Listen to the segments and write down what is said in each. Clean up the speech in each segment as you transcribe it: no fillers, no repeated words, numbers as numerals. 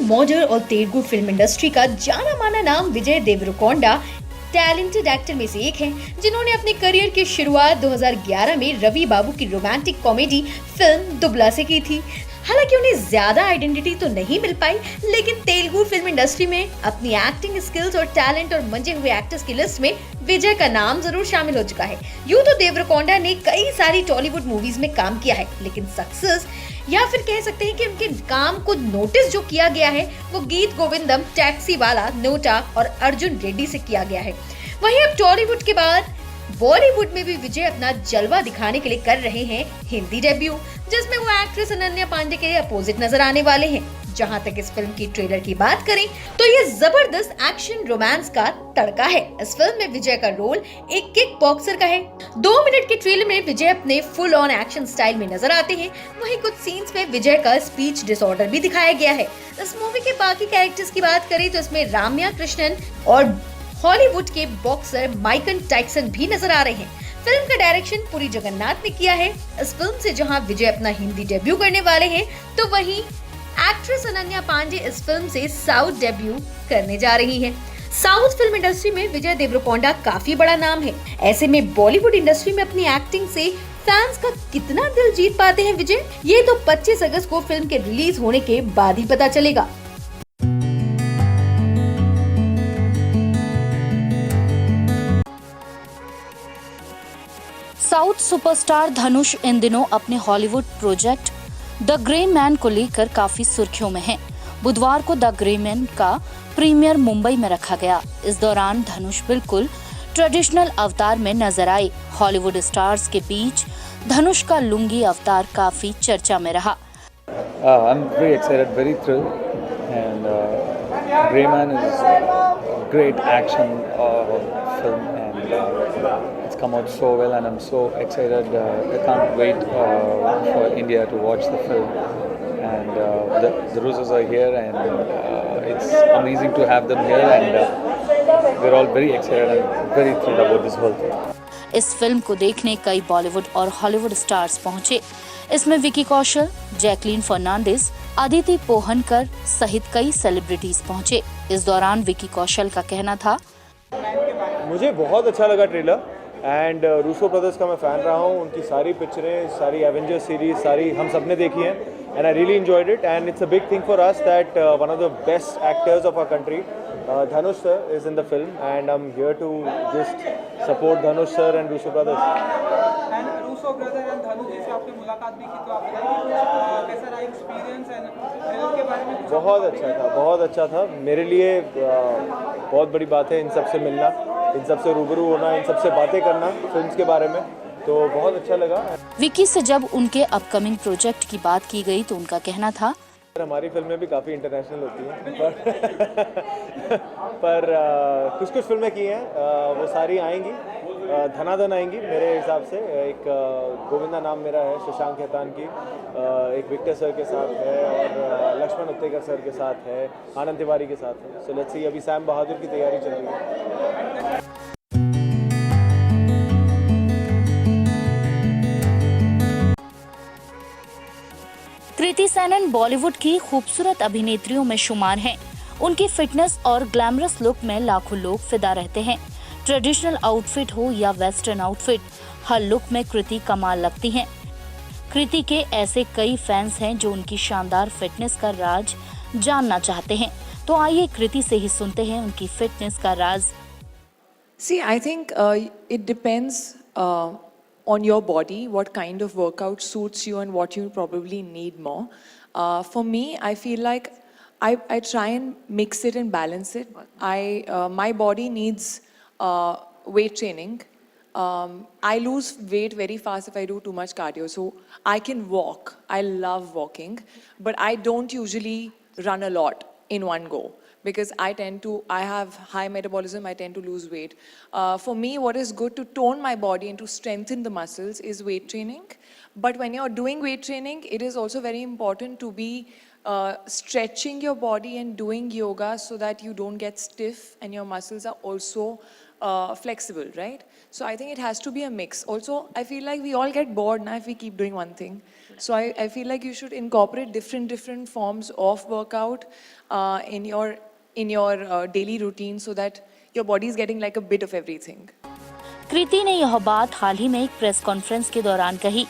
Modern और Telugu film industry का जाना माना नाम विजय देवरकोंडा टैलेंटेड एक्टर में से एक हैं, जिन्होंने अपने करियर की शुरुआत 2011 में रवि बाबू की रोमांटिक कॉमेडी फिल्म दुबला से की थी। हालांकि उन्हें ज्यादा आइडेंटिटी तो नहीं मिल पाई, लेकिन तेलुगु फिल्म इंडस्ट्री में अपनी एक्टिंग स्किल्स और टैलेंट और मंजे हुए एक्टर्स की लिस्ट में विजय का नाम जरूर शामिल हो चुका है। यूं तो देवरकोंडा ने कई सारी टॉलीवुड मूवीज में काम किया है, लेकिन सक्सेस या फिर कह सकते हैं कि उनके काम को नोटिस जो किया गया है वो गीत गोविंदम, टैक्सी वाला, नोटा और अर्जुन रेड्डी से किया गया है। वहीं अब टॉलीवुड के बाद बॉलीवुड में भी विजय अपना जलवा दिखाने के लिए कर रहे हैं हिंदी डेब्यू, जिसमें वो एक्ट्रेस अनन्या पांडे के अपोजिट नजर आने वाले हैं। जहां तक इस फिल्म की ट्रेलर की बात करें तो ये जबरदस्त एक्शन रोमांस का तड़का है। इस फिल्म में विजय का रोल एक किक बॉक्सर का है। 2 मिनट के ट्रेलर में विजय अपने फुल ऑन एक्शन स्टाइल में नजर आते हैं। वहीं कुछ सीन्स में विजय का स्पीच डिसऑर्डर भी दिखाया गया है। इस मूवी के बाकी कैरेक्टर्स की बात करें तो इसमें राम्या कृष्णन और हॉलीवुड के बॉक्सर माइकल टाइसन भी नजर आ रहे हैं। फिल्म का डायरेक्शन पुरी जगन्नाथ ने किया है। इस फिल्म से जहां विजय अपना हिंदी डेब्यू करने वाले हैं, तो वहीं एक्ट्रेस अनन्या पांडे इस फिल्म से साउथ डेब्यू करने जा रही हैं। साउथ फिल्म इंडस्ट्री में विजय देवरकोंडा काफी बड़ा नाम है। ऐसे में बॉलीवुड इंडस्ट्री में अपनी एक्टिंग से फैंस का कितना दिल जीत पाते हैं विजय, ये तो 25 अगस्त को फिल्म के रिलीज होने के बाद ही पता चलेगा। साउथ सुपरस्टार धनुष इन दिनों अपने Hollywood project the grey man को लेकर काफी सुर्खियों में हैं। बुधवार को द ग्रे मैन का प्रीमियर मुंबई में रखा गया। इस दौरान धनुष बिल्कुल ट्रेडिशनल अवतार में नजर आए। हॉलीवुड स्टार्स के बीच धनुष का लुंगी अवतार काफी चर्चा में रहा। I'm very excited, very thrilled, and Grey Man is a great action film, and it's come out so well, and I'm so excited. I can't wait for India to watch the film, and the Russos are here, and it's amazing to have them here, and we're all very excited and very thrilled about this whole thing. इस film को देखने कई बॉलीवुड और Hollywood stars पहुंचे। इसमें Vicky Kaushal, Jacqueline Fernandes, Aditi Pohankar सहित कई celebrities पहुंचे। इस दौरान विकी कौशल का कहना था, मुझे बहुत अच्छा लगा ट्रेलर, एंड रूसो ब्रदर्स का मैं फ़ैन रहा हूँ। उनकी सारी पिक्चरें, सारी एवेंजर्स सीरीज, सारी हम सब ने देखी हैं, and I really enjoyed it, and it's a big thing for us that one of the best actors of our country, Dhanush sir, is in the film, and I'm here to just support Dhanush sir and Russo brothers. And Russo brother and Dhanush जी से आपने मुलाकात भी की, तो आप बताइए कैसा रहा एक्सपीरियंस एंड फिल्म के बारे में। बहुत अच्छा था। मेरे लिए बहुत बड़ी बात है इन सब से मिलना, इन सब से रूबरू होना, इन सब से बातें करना फिल्म्स के बारे में, तो बहुत अच्छा लगा। विकी से जब उनके अपकमिंग प्रोजेक्ट की बात की गई तो उनका कहना था, हमारी फिल्में भी काफ़ी इंटरनेशनल होती हैं, पर कुछ फिल्में की हैं, वो सारी आएंगी, धनाधन आएंगी मेरे हिसाब से। एक गोविंदा नाम मेरा है, शशांक खेतान की, एक विक्टर सर के साथ है, और लक्ष्मण उत्तेकर सर के साथ है, आनंद तिवारी के साथ है। सो लेट्स सी, अभी सैम बहादुर की तैयारी चल रही है। कृति सैनन बॉलीवुड की खूबसूरत अभिनेत्रियों में शुमार हैं। उनकी फिटनेस और ग्लैमरस लुक में लाखों लोग फिदा रहते हैं। ट्रेडिशनल आउटफिट हो या वेस्टर्न आउटफिट, हर लुक में कृति कमाल लगती हैं। कृति के ऐसे कई फैंस हैं जो उनकी शानदार फिटनेस का राज जानना चाहते हैं। तो आइए कृति से ही सुनते हैं उनकी फिटनेस का राज। See, I think it depends on your body, what kind of workout suits you and what you probably need more. For me, I feel like I try and mix it and balance it. My body needs weight training. I lose weight very fast if I do too much cardio. So I can walk. I love walking, but I don't usually run a lot in one go, because I have high metabolism, I tend to lose weight. For me, what is good to tone my body and to strengthen the muscles is weight training. But when you're doing weight training, it is also very important to be stretching your body and doing yoga so that you don't get stiff and your muscles are also flexible, right? So I think it has to be a mix. Also, I feel like we all get bored now if we keep doing one thing. So I feel like you should incorporate different forms of workout in your daily routine so that your body is getting like a bit of everything. कृति ने यह बात हाल ही में एक press conference के दौरान कही।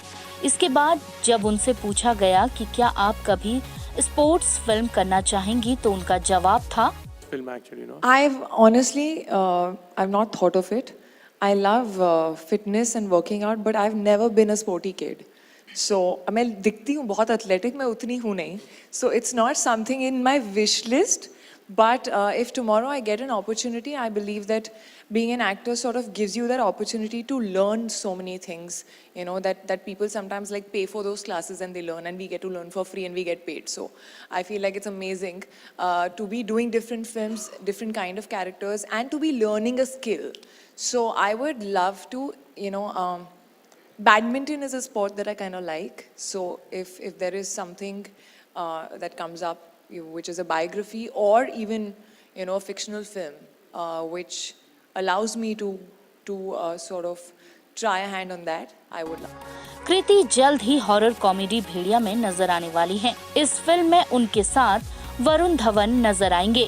इसके बाद जब उनसे पूछा गया कि क्या आप कभी स्पोर्ट्स फिल्म करना चाहेंगी, तो उनका जवाब था, I've honestly, I've not thought of it. I love fitness and working out, but I've never been a sporty kid. So मैं दिखती हूँ बहुत athletic, मैं उतनी हूँ नहीं. So it's not something in my wish list. But if tomorrow I get an opportunity, I believe that being an actor sort of gives you that opportunity to learn so many things, you know, that people sometimes like pay for those classes and they learn, and we get to learn for free and we get paid. So I feel like it's amazing to be doing different films, different kind of characters, and to be learning a skill. So I would love to, you know, badminton is a sport that I kind of like. So if there is something that comes up, which is a biography or even, you know, a fictional film, which allows me to sort of try a hand on that, I would love. कृति जल्द ही horror comedy भेड़िया में नजर आने वाली हैं। इस film में उनके साथ वरुण धवन नजर आएंगे।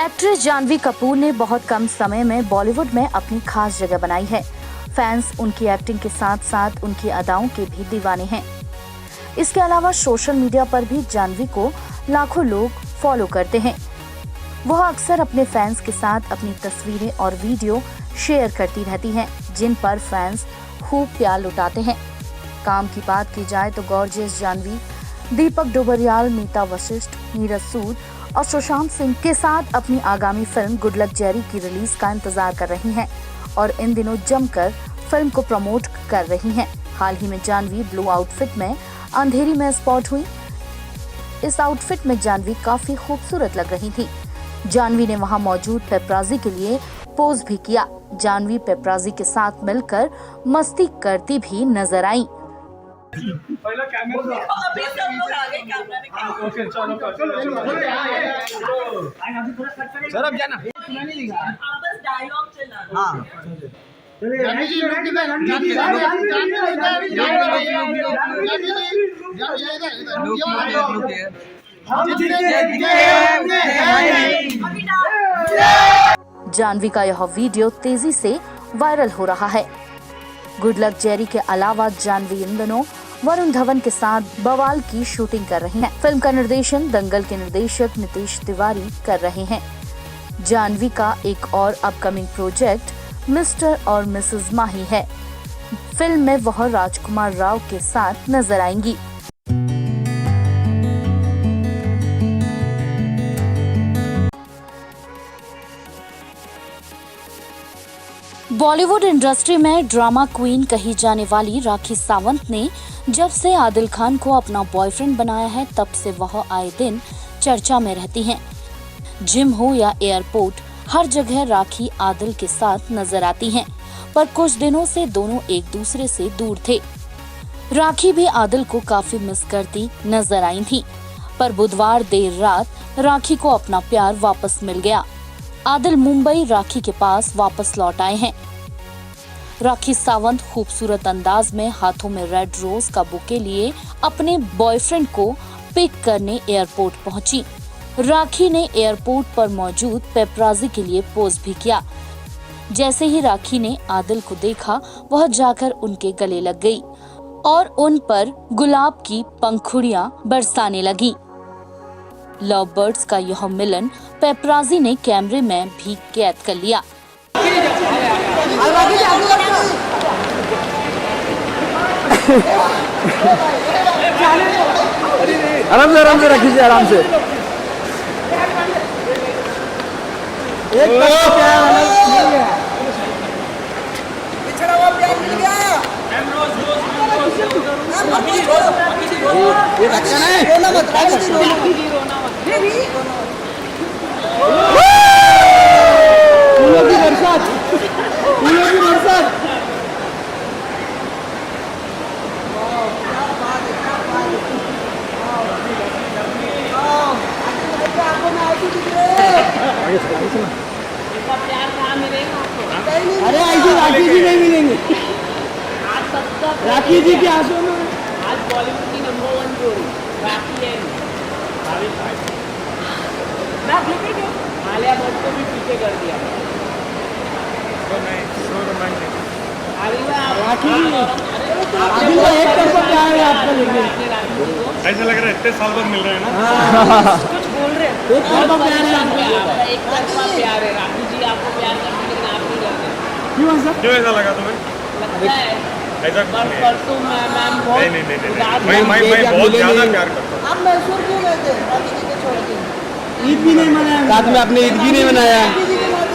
एक्ट्रेस जानवी कपूर ने बहुत कम समय में बॉलीवुड में अपनी खास जगह बनाई है। फैंस उनकी एक्टिंग के साथ साथ उनकी अदाओं के भी दीवाने हैं। इसके अलावा सोशल मीडिया पर भी जानवी को लाखों लोग फॉलो करते हैं। वह अक्सर अपने फैंस के साथ अपनी तस्वीरें और वीडियो शेयर करती रहती हैं, जिन पर फैंस खूब प्यार लुटाते हैं। काम की बात की जाए तो गॉर्जियस जानवी दीपक डोबरियाल, मीता वशिष्ठ, नीरज सूद और सुशांत सिंह के साथ अपनी आगामी फिल्म गुड लक जेरी की रिलीज का इंतजार कर रही हैं और इन दिनों जमकर फिल्म को प्रमोट कर रही हैं। हाल ही में जानवी ब्लू आउटफिट में अंधेरी में स्पॉट हुई। इस आउटफिट में जानवी काफी खूबसूरत लग रही थी। जानवी ने वहां मौजूद पेपराजी के लिए पोज भी किया। जानवी पेपराजी के साथ मिलकर मस्ती करती भी नजर आई। जानवी का यह वीडियो तेजी से वायरल हो रहा है। गुड लक जेरी के अलावा जानवी इन दिनों वरुण धवन के साथ बवाल की शूटिंग कर रही हैं। फिल्म का निर्देशन दंगल के निर्देशक नितेश तिवारी कर रहे हैं। जानवी का एक और अपकमिंग प्रोजेक्ट मिस्टर और मिसेस माही है। फिल्म में वह राजकुमार राव के साथ नजर आएंगी। बॉलीवुड इंडस्ट्री में ड्रामा क्वीन कही जाने वाली राखी सावंत ने जब से आदिल खान को अपना बॉयफ्रेंड बनाया है, तब से वह आए दिन चर्चा में रहती हैं। जिम हो या एयरपोर्ट, हर जगह राखी आदिल के साथ नजर आती हैं, पर कुछ दिनों से दोनों एक दूसरे से दूर थे। राखी भी आदिल को काफी मिस करती नजर आई थी, पर बुधवार देर रात राखी को अपना प्यार वापस मिल गया। आदिल मुंबई राखी के पास वापस लौट आए हैं। राखी सावंत खूबसूरत अंदाज में हाथों में रेड रोज का बुके लिए अपने बॉयफ्रेंड को पिक करने एयरपोर्ट पहुंची। राखी ने एयरपोर्ट पर मौजूद पेपराजी के लिए पोज भी किया। जैसे ही राखी ने आदिल को देखा, वह जाकर उनके गले लग गई और उन पर गुलाब की पंखुड़ियां बरसाने लगी। लव बर्ड्स का यह मिलन पेपराजी ने कैमरे में भी कैद कर लिया। आराम से रखिए, आराम से। पिछड़ा हुआ प्यार मिल गया। ये रक्षा है, रोना मत, फूलों की बरसात, फूलों की बरसात। अरे ऐसे राखी जी नहीं मिलेंगे राखी जी के आंसू में आज बॉलीवुड की नंबर 1 जोड़ी राखी एंड आलिया भट्ट को भी पीछे कर दिया। राखी जी आदिल का एक तरफा प्यार है आपका लेकिन ऐसा लग रहा है इतने साल बाद मिल रहे हैं ना। कुछ बोल रहे हैं एक तरफा प्यार है आपका आपका एक तरफा प्यार है। राखी जी आपको प्यार करते लेकिन आप नहीं करते। क्यों ऐसा क्यों ऐसा लगा तुम्हें? लगता है ऐसा कुछ पर नहीं है। परसों मैम बहुत नहीं उदास मैं हैं। बहुत ज़्यादा प्यार करता हूँ। आप मैसूर क्यों गए थे राखी जी को छोड़ के ईद भी नहीं मनाया रात में आपने ईद भी नहीं मनाया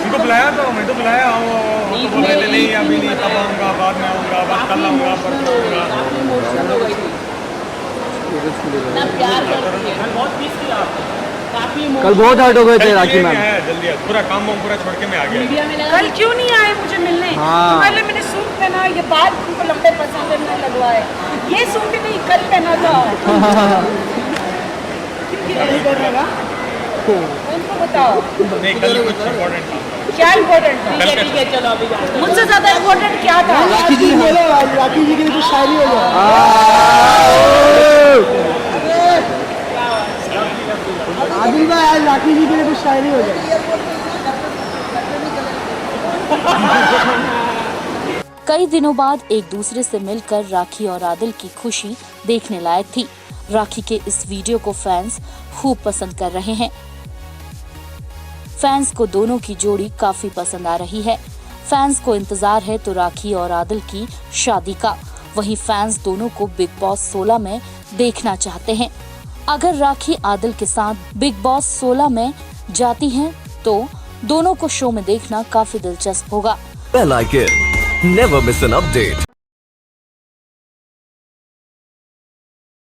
उनको बुलाया तो मैं तो बुलाया हूँ। वो तो बोल रहे थे नहीं अभी नहीं तब आऊँगा बाद में आऊँगा बाद कल आऊँगा परसों आऊँगा। काफी इमोशनल हो गई थी। इतना प्यार करती है बहुत मिस किया आपको। काफी कल बहुत हर्ट हो गए थे राखी जल्दी मैम है जल्दी है पूरा काम वाम पूरा छोड़ के मैं आ गया। मीडिया में लगा कल क्यों नहीं आए मुझे मिलने? हाँ। पहले मैंने सूट पहना, ये बाद उनको लंबे पजामे में लगवाए। ये सूट नहीं कल पहना था। उनको बताओ नहीं कल कुछ इम्पोर्टेंट था। क्या इम्पोर्टेंट था? ठीक है चलो अभी जाते हैं। मुझसे ज्यादा इम्पोर्टेंट क्या था? राखी जी बोलो राखी जी के लिए कुछ शायरी हो जाए आदिल भाई आज राखी जी के लिए कुछ शायरी हो जाए कई दिनों बाद एक दूसरे से मिलकर राखी और आदिल की खुशी देखने लायक थी। राखी के इस वीडियो को फैंस खूब पसंद कर रहे हैं। फैंस को दोनों की जोड़ी काफी पसंद आ रही है। फैंस को इंतजार है तो राखी और आदिल की शादी का। वहीं फैंस दोनों को बिग बॉस 16 में देखना चाहते हैं। अगर राखी आदिल के साथ बिग बॉस 16 में जाती हैं तो दोनों को शो में देखना काफी दिलचस्प होगा। Bell icon. Never miss an update.